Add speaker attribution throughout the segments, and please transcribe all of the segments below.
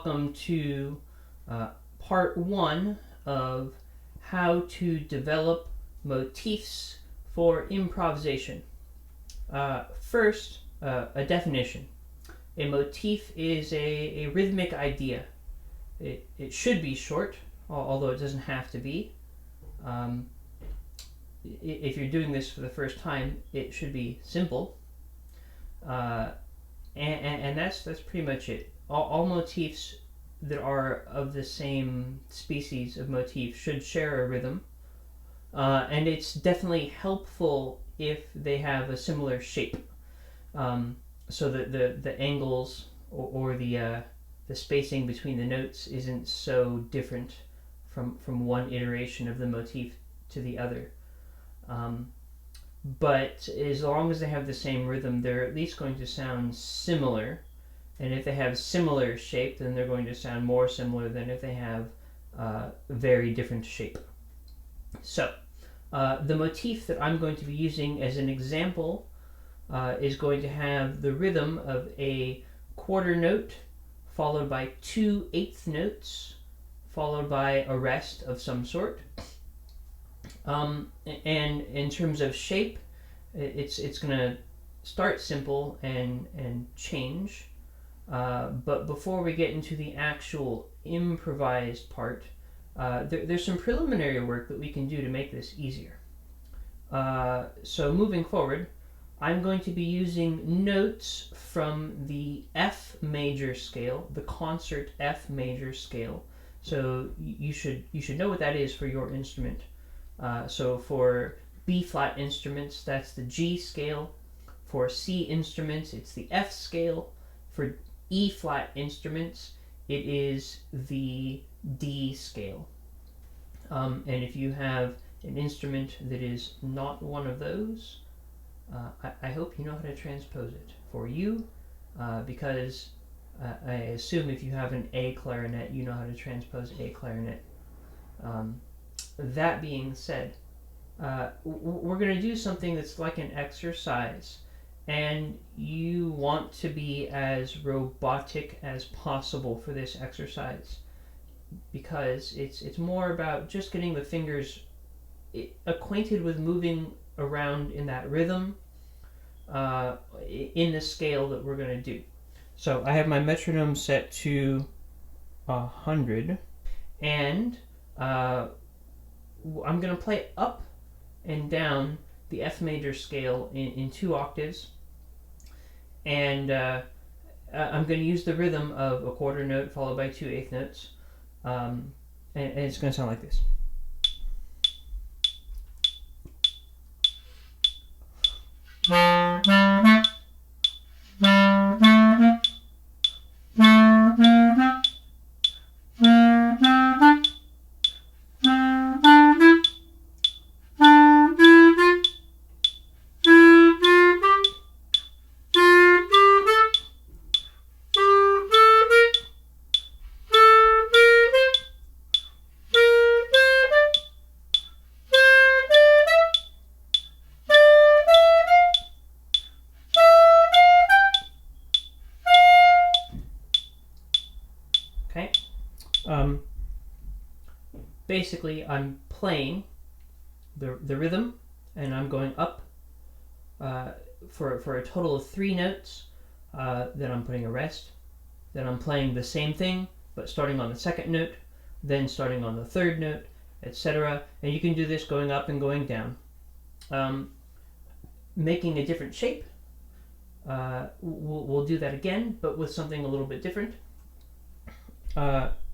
Speaker 1: welcome to part one of how to develop motifs for improvisation. First, a definition. A motif is a rhythmic idea. It should be short, although it doesn't have to be. If you're doing this for the first time, it should be simple. And that's pretty much it. All motifs that are of the same species of motif should share a rhythm, and it's definitely helpful if they have a similar shape, so that the angles or the spacing between the notes isn't so different from one iteration of the motif to the other. But as long as they have the same rhythm, they're at least going to sound similar. And if they have similar shape, then they're going to sound more similar than if they have very different shape. So, the motif that I'm going to be using as an example is going to have the rhythm of a quarter note followed by 2 eighth notes followed by a rest of some sort. And in terms of shape, it's going to start simple and change. But before we get into the actual improvised part, there's some preliminary work that we can do to make this easier. So moving forward, I'm going to be using notes from the F major scale, the concert F major scale. So you should know what that is for your instrument. So for B flat instruments, that's the G scale. For C instruments, it's the F scale. For E flat instruments, it is the D scale. And if you have an instrument that is not one of those, I hope you know how to transpose it. For you, because I assume if you have an A clarinet, you know how to transpose A clarinet. That being said, we're going to do something that's like an exercise, and you want to be as robotic as possible for this exercise, because it's more about just getting the fingers acquainted with moving around in that rhythm in the scale that we're going to do. So I have my metronome set to 100, and I'm going to play up and down the F major scale in 2 octaves, and I'm going to use the rhythm of a quarter note followed by 2 eighth notes, and it's going to sound like this. Okay. Basically, I'm playing the rhythm, and I'm going up for a total of 3 notes. Then I'm putting a rest. Then I'm playing the same thing, but starting on the 2nd note, then starting on the 3rd note, etc. And you can do this going up and going down. Making a different shape. We'll do that again, but with something a little bit different.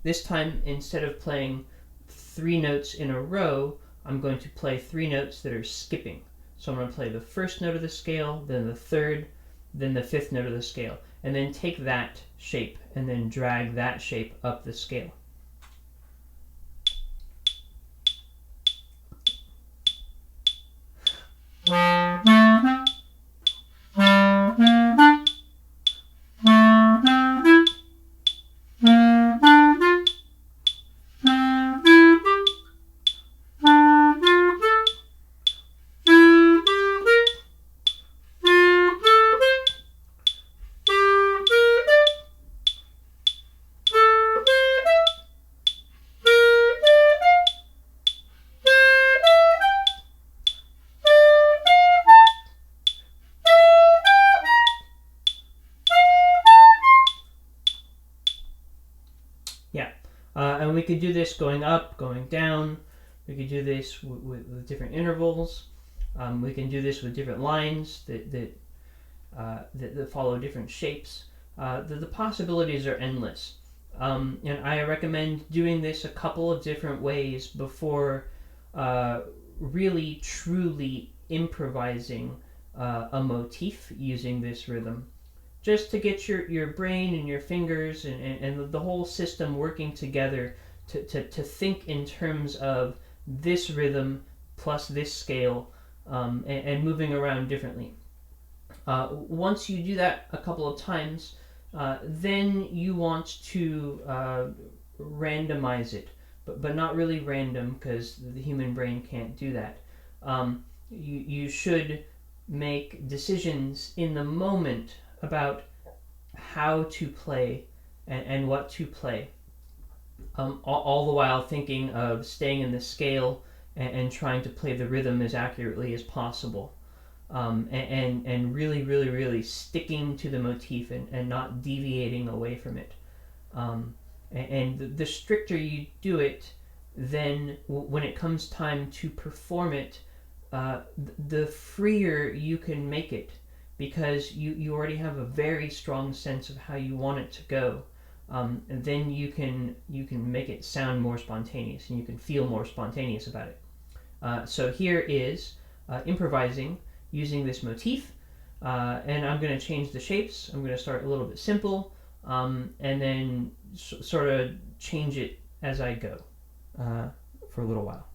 Speaker 1: This time, instead of playing 3 notes in a row, I'm going to play 3 notes that are skipping. So I'm going to play the 1st note of the scale, then the 3rd, then the 5th note of the scale, and then take that shape and then drag that shape up the scale. And we could do this going up, going down. We could do this with different intervals. We can do this with different lines that follow different shapes. The possibilities are endless. And I recommend doing this a couple of different ways before really truly improvising a motif using this rhythm, just to get your brain and your fingers and the whole system working together to think in terms of this rhythm plus this scale, and moving around differently. Once you do that a couple of times, then you want to randomize it, but not really random, because the human brain can't do that. You should make decisions in the moment about how to play and what to play, all the while thinking of staying in the scale and trying to play the rhythm as accurately as possible, and really sticking to the motif and not deviating away from it. And the stricter you do it, then when it comes time to perform it, the freer you can make it, because you already have a very strong sense of how you want it to go. And then you can make it sound more spontaneous, and you can feel more spontaneous about it. So here is improvising using this motif, and I'm going to change the shapes. I'm going to start a little bit simple, and then sort of change it as I go for a little while.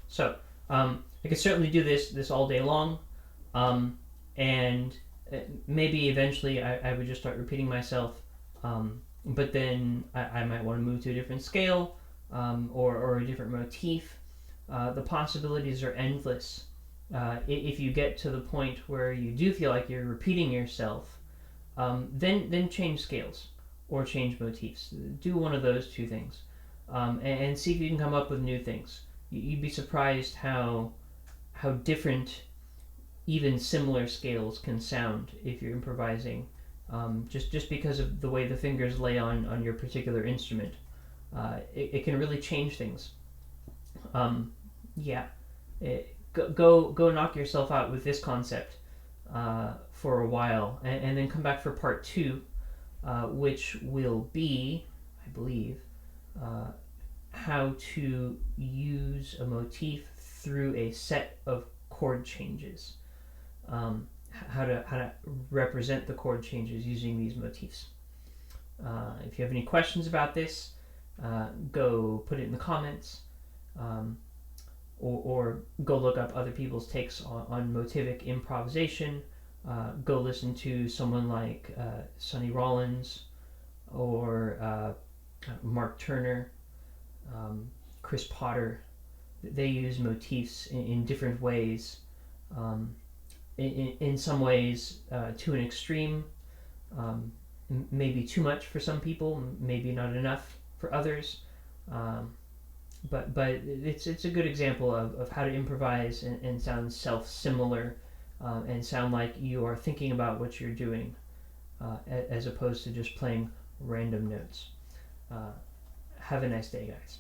Speaker 1: So I could certainly do this all day long, and maybe eventually I would just start repeating myself, but then I might want to move to a different scale, or a different motif. The possibilities are endless. If you get to the point where you do feel like you're repeating yourself, then change scales or change motifs. Do one of those two things, and see if you can come up with new things. You'd be surprised how different even similar scales can sound if you're improvising, just because of the way the fingers lay on your particular instrument. It can really change things. Go knock yourself out with this concept for a while, and then come back for part 2, which will be, I believe, how to use a motif through a set of chord changes. How to represent the chord changes using these motifs. If you have any questions about this, go put it in the comments, or go look up other people's takes on motivic improvisation. Go listen to someone like Sonny Rollins, or Mark Turner, Chris Potter. they use motifs in different ways. In some ways, to an extreme, um, maybe too much for some people, maybe not enough for others. Um, but it's a good example of how to improvise and sound self similar, and sound like you are thinking about what you're doing, as opposed to just playing random notes. Have a nice day, guys.